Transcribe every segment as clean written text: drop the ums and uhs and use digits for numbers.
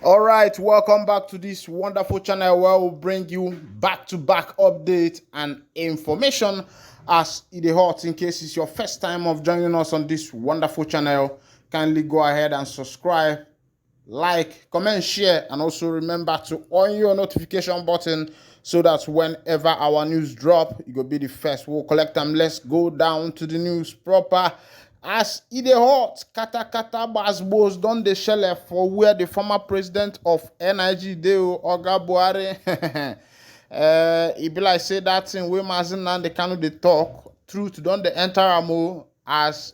All right, welcome back to this wonderful channel where we'll bring you back-to-back updates and information as it is hot. In case it's your first time of joining us on this wonderful channel, kindly go ahead and subscribe, like, comment, share, and also remember to on your notification button so that whenever our news drop, you will be the first. We'll collect them. Let's go down to the news proper. As it is hot, kata basbos don dey shele for where the former president of NIG dey Oga Buhari. E be like say that thing wey Nnamdi Kanu dey talk, truth don dey enter am as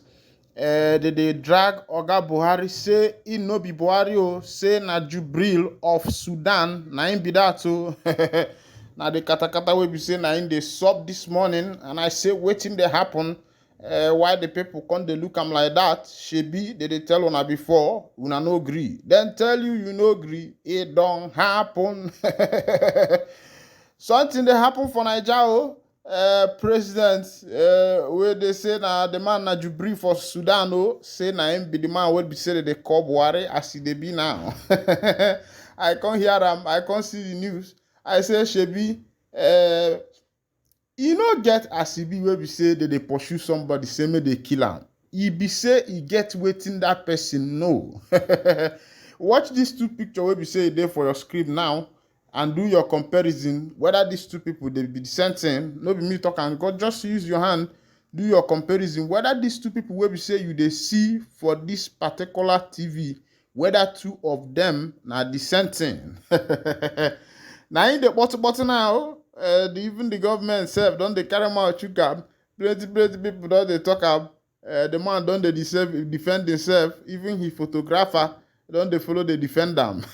they drag Oga Buhari, say he no be Buhari say na Jubril of Sudan, na him be that o. Na the kata wey be say na him dey sup this morning, and I say wetin dey happen. Why the people come they look am like that? Shebi they tell una before, una no agree. Then tell you no agree, it don't happen. Something they happen for Nigeria. President, where they say na the man na Jubril for Sudan, say na him be the man where be say they call Buhari as they be now. I can't hear them, I can't see the news. I say Shebi, e no get as e be wey be say they pursue somebody say make they kill am. E be say e get wetin that person know. Watch these two pictures wey be say dey for your screen now and do your comparison whether these two people they be the same thing. No be me talk am, God, just use your hand, do your comparison whether these two people wey be say you dey see for this particular TV, whether two of them na the same thing. Na in the bottle now. Even the government self don't they carry out sugar. Plenty people don't they talk up. The man don't they defend himself. Even his photographer don't they follow the defend them.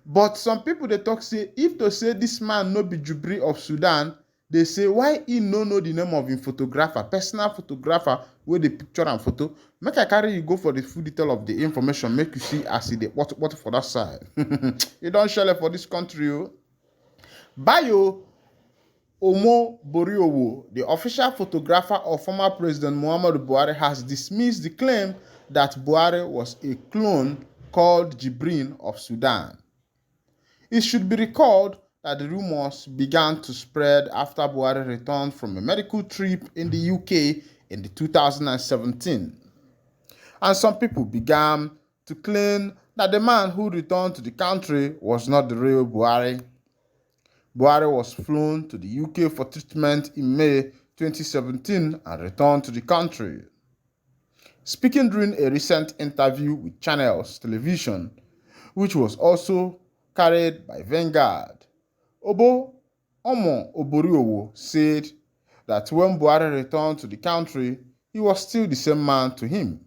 But some people they talk say if to say this man no be Jubril of Sudan, they say why he no know the name of his photographer, personal photographer with the picture and photo. Make I carry you go for the full detail of the information. Make you see as it what for that side. You don't share it for this country. Bio Boriowo, the official photographer of former President Muhammadu Buhari, has dismissed the claim that Buhari was a clone called Jubril of Sudan. It should be recalled that the rumors began to spread after Buhari returned from a medical trip in the UK in 2017. And some people began to claim that the man who returned to the country was not the real Buhari. Buhari was flown to the UK for treatment in May 2017 and returned to the country. Speaking during a recent interview with Channels Television, which was also carried by Vanguard, Omo Oboriowo said that when Buhari returned to the country, he was still the same man to him.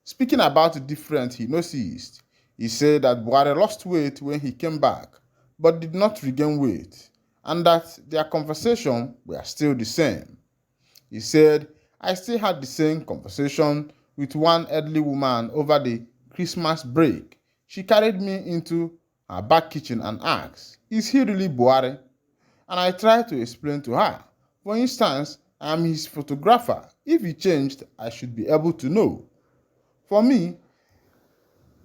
Speaking about the difference he noticed, he said that Buhari lost weight when he came back, but did not regain weight, and that their conversation were still the same. He said, I still had the same conversation with one elderly woman over the Christmas break. She carried me into her back kitchen and asked, is he really Buhari? And I tried to explain to her. For instance, I am his photographer. If he changed, I should be able to know. For me,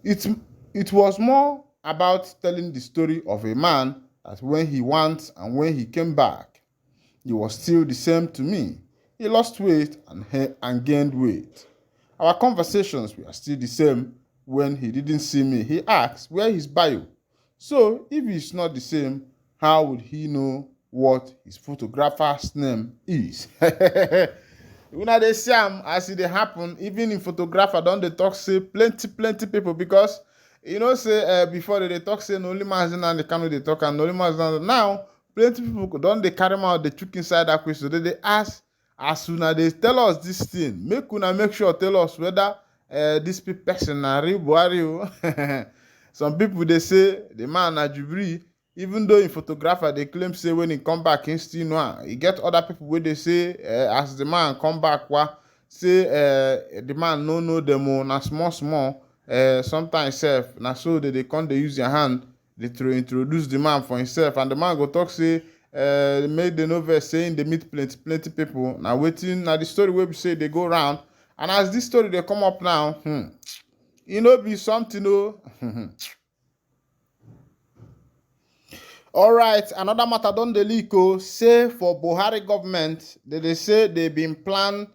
it was more about telling the story of a man that when he went and when he came back, he was still the same to me. He lost weight and gained weight. Our conversations were still the same when he didn't see me. He asked, where is bio? So, if he's not the same, how would he know what his photographer's name is? When they see him, as it happen, even in photographer, don't they talk say plenty people because you know say before they talk say no only man and the Kanu they talk and no only man now plenty people don't they carry out the trick inside that question. They ask as soon as they tell us this thing, make sure tell us whether this person are real Buhari. Some people they say the man na Jubril, even though in photographer they claim say when he come back he still know. You get other people where they say as the man come back say the man no know them na small. Sometimes self na so they come they use their hand they to introduce the man for himself and the man go talk say make the novel saying they meet plenty people. Now waiting now the story where we say they go round and as this story they come up now, be something All right, another matter don dey leak say for Buhari government, they say they been plan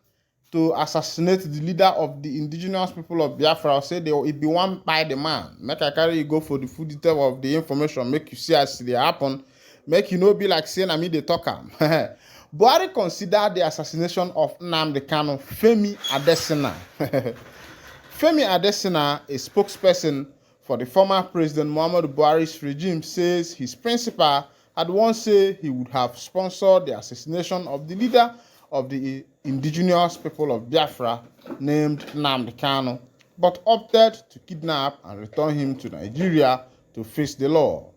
to assassinate the leader of the indigenous people of Biafra. Say it be one by the man. Make I carry you go for the full detail of the information, make you see as they happen, make you no be like saying I mean they talk am. Buhari considered the assassination of Nnamdi Kanu Femi Adesina. Femi Adesina, a spokesperson for the former President Muhammadu Buhari's regime, says his principal had once said he would have sponsored the assassination of the leader of the indigenous people of Biafra named Nnamdi Kanu, but opted to kidnap and return him to Nigeria to face the law.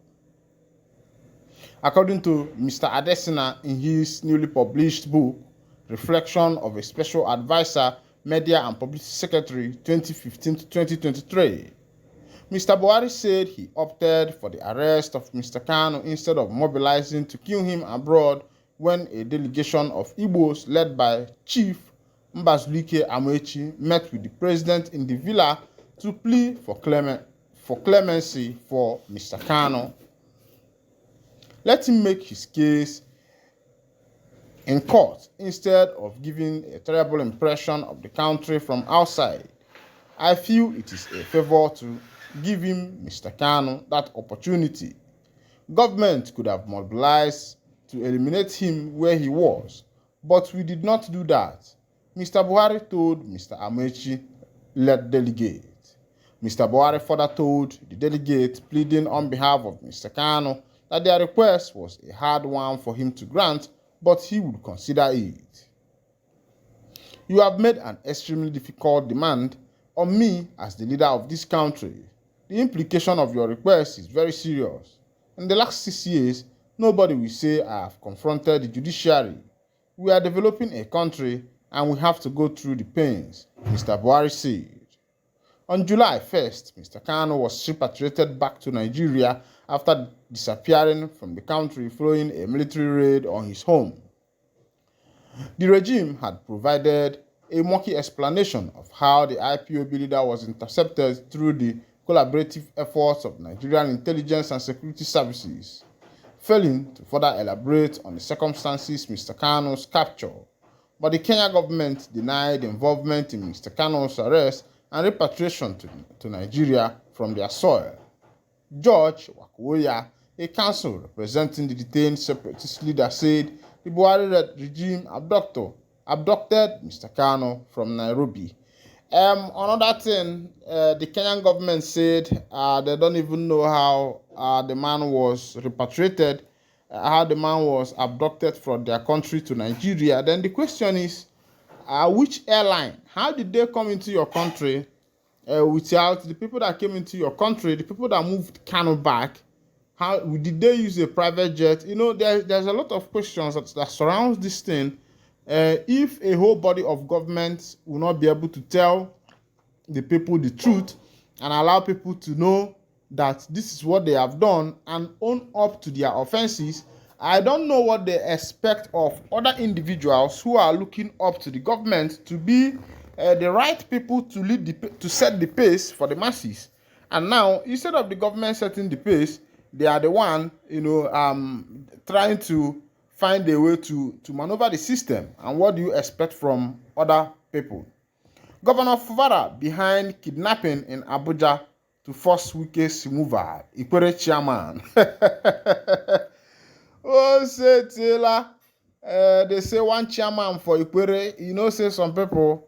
According to Mr. Adesina, in his newly published book, Reflection of a Special Advisor, Media and Publicity Secretary 2015 to 2023, Mr. Buhari said he opted for the arrest of Mr. Kanu instead of mobilizing to kill him abroad when a delegation of Igbos led by Chief Mbazulike Amechi met with the president in the villa to plead for clemency for Mr. Kanu. Let him make his case in court instead of giving a terrible impression of the country from outside. I feel it is a favor to give him, Mr. Kanu, that opportunity. Government could have mobilized to eliminate him where he was, but we did not do that. Mr. Buhari told Mr. Amechi, led delegate. Mr. Buhari further told the delegate, pleading on behalf of Mr. Kanu, that their request was a hard one for him to grant, but he would consider it. You have made an extremely difficult demand on me as the leader of this country. The implication of your request is very serious. In the last 6 years, nobody will say I have confronted the judiciary. We are developing a country and we have to go through the pains, Mr. Buhari said. On July 1st, Mr. Kanu was repatriated back to Nigeria after disappearing from the country following a military raid on his home. The regime had provided a murky explanation of how the IPOB leader was intercepted through the collaborative efforts of Nigerian intelligence and security services, failing to further elaborate on the circumstances Mr. Kanu's capture. But the Kenya government denied involvement in Mr. Kanu's arrest and repatriation to Nigeria from their soil. George Wakuoya, a counsel representing the detained separatist leader, said the Buhari regime abducted Mr. Kanu from Nairobi. Another thing, the Kenyan government said they don't even know how the man was repatriated, how the man was abducted from their country to Nigeria. Then the question is, which airline? How did they come into your country without the people that came into your country, the people that moved Kanu back? How did they use a private jet? You know, there's a lot of questions that surrounds this thing. If a whole body of government will not be able to tell the people the truth and allow people to know that this is what they have done and own up to their offenses, I don't know what they expect of other individuals who are looking up to the government to be the right people to set the pace for the masses. And now, instead of the government setting the pace, they are the one, trying to find a way to maneuver the system. And what do you expect from other people? Governor Fubara behind kidnapping in Abuja to force Wike's removal. Ikwere chairman. Oh, say Taylor. They say one chairman for Ikwere. You know, say some people,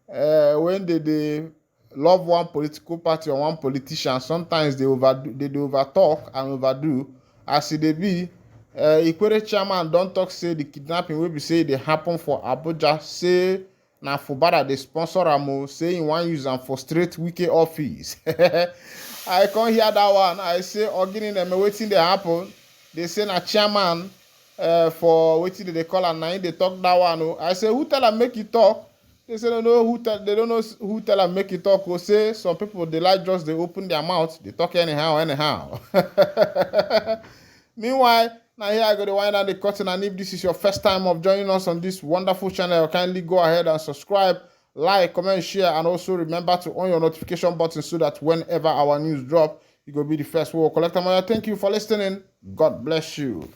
when they love one political party or one politician, sometimes they overtalk and overdo. As it be, Ikwere chairman don't talk say the kidnapping will be say they happen for Abuja. Say na Fubara they sponsor am, say in one use am for straight Wike office. I can't hear that one. I say organing them waiting they happen. They say na chairman for waiting they call and now they talk that one. I say who tell them make you talk? They say they don't know who tell them make you talk. Or say some people they like just they open their mouth, they talk anyhow. Meanwhile, now here I go to wind down the curtain, and if this is your first time of joining us on this wonderful channel, kindly go ahead and subscribe, like, comment, share, and also remember to on your notification button so that whenever our news drop, you will be the first. We will collect them. Thank you for listening. God bless you.